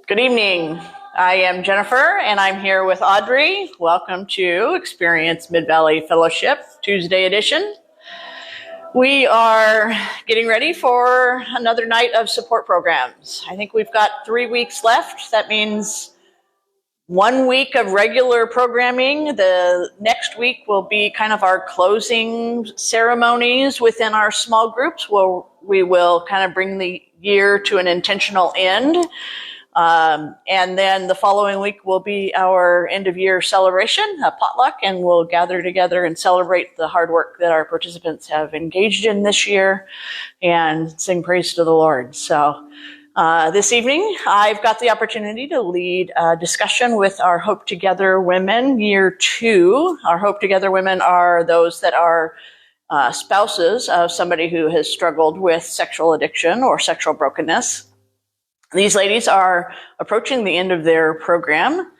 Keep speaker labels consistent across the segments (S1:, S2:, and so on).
S1: Good evening. I am Jennifer, and I'm here with Audrey. Welcome to Experience Mid-Valley Fellowship, Tuesday edition. We are getting ready for another night of support programs. I think we've got 3 weeks left. That means 1 week of regular programming. The next week will be kind of our closing ceremonies within our small groups, where we will kind of bring the year to an intentional end. And then the following week will be our end of year celebration, a potluck, and we'll gather together and celebrate the hard work that our participants have engaged in this year and sing praise to the Lord. So this evening, I've got the opportunity to lead a discussion with our Hope Together Women, Year 2. Our Hope Together Women are those that are spouses of somebody who has struggled with sexual addiction or sexual brokenness. These ladies are approaching the end of their program,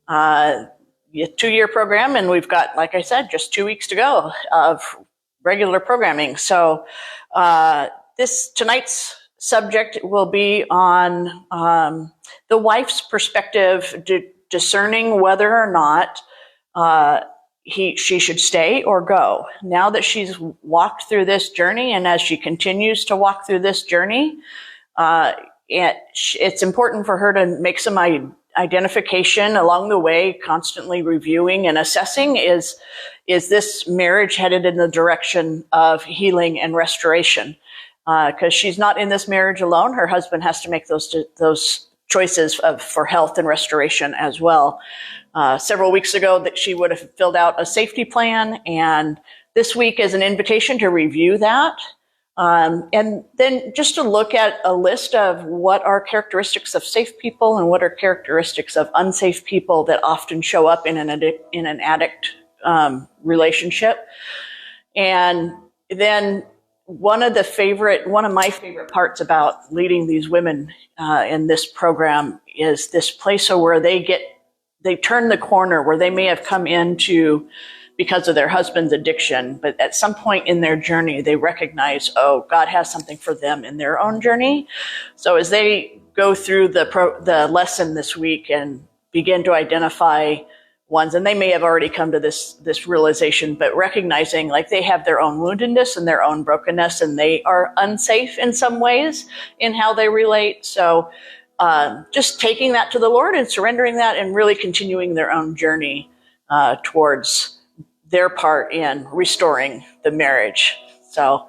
S1: a 2-year program, and we've got, like I said, just 2 weeks to go of regular programming. So tonight's subject will be on the wife's perspective, discerning whether or not she should stay or go. Now that she's walked through this journey, and as she continues to walk through this journey, it's important for her to make some identification along the way, constantly reviewing and assessing, is this marriage headed in the direction of healing and restoration? Because she's not in this marriage alone. Her husband has to make those choices for health and restoration as well. Several weeks ago, that she would have filled out a safety plan, and this week is an invitation to review that. And then just to look at a list of what are characteristics of safe people and what are characteristics of unsafe people that often show up in an addict relationship. And then one of my favorite parts about leading these women in this program is this place where they turn the corner, where they may have come into because of their husband's addiction, but at some point in their journey, they recognize, oh, God has something for them in their own journey. So as they go through the lesson this week and begin to identify ones, and they may have already come to this realization, but recognizing like they have their own woundedness and their own brokenness, and they are unsafe in some ways in how they relate. So just taking that to the Lord and surrendering that and really continuing their own journey towards their part in restoring the marriage. So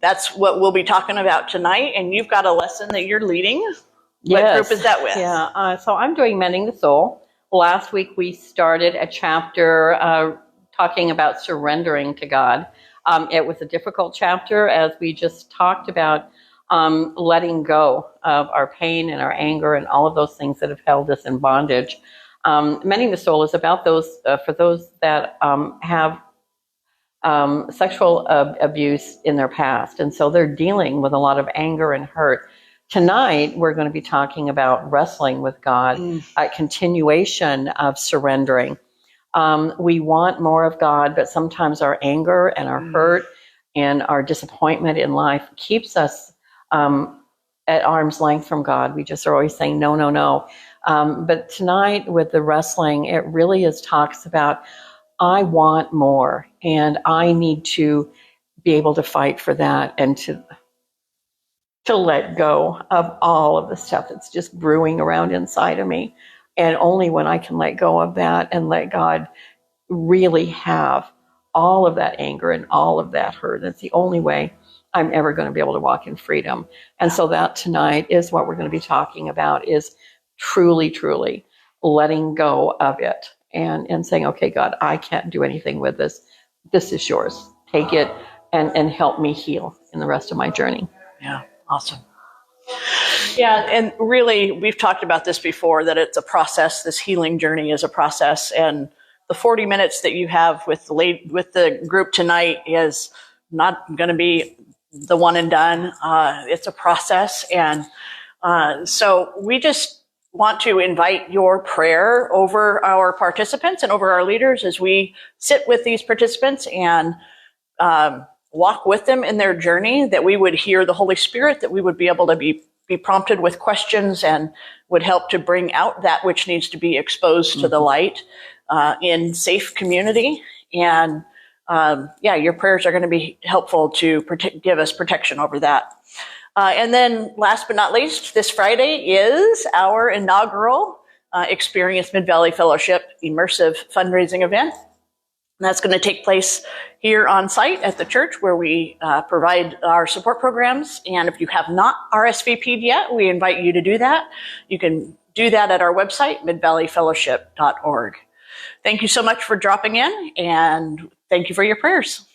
S1: that's what we'll be talking about tonight. And you've got a lesson that you're leading.
S2: Yes.
S1: What group is that with?
S2: Yeah, so I'm doing Mending the Soul. Last week we started a chapter talking about surrendering to God. It was a difficult chapter, as we just talked about letting go of our pain and our anger and all of those things that have held us in bondage. Mending the Soul is about those, for those that have sexual abuse in their past. And so they're dealing with a lot of anger and hurt. Tonight, we're going to be talking about wrestling with God, a continuation of surrendering. We want more of God, but sometimes our anger and our hurt and our disappointment in life keeps us at arm's length from God. We just are always saying, no, no, no. But tonight with the wrestling, it really talks about, I want more, and I need to be able to fight for that and to let go of all of the stuff that's just brewing around inside of me. And only when I can let go of that and let God really have all of that anger and all of that hurt, that's the only way I'm ever going to be able to walk in freedom. And so that tonight is what we're going to be talking about, is truly, truly letting go of it and saying, okay, God, I can't do anything with this. This is yours. Take it and help me heal in the rest of my journey.
S1: Yeah, awesome. Yeah, and really, we've talked about this before, that it's a process. This healing journey is a process, and the 40 minutes that you have with the group tonight is not going to be the one and done. It's a process, and so we just want to invite your prayer over our participants and over our leaders as we sit with these participants and walk with them in their journey, that we would hear the Holy Spirit, that we would be able to be be prompted with questions and would help to bring out that which needs to be exposed to the light in safe community. And your prayers are going to be helpful to give us protection over that. And then last but not least, this Friday is our inaugural Experience Mid-Valley Fellowship immersive fundraising event. And that's going to take place here on site at the church where we provide our support programs. And if you have not RSVP'd yet, we invite you to do that. You can do that at our website, midvalleyfellowship.org. Thank you so much for dropping in, and thank you for your prayers.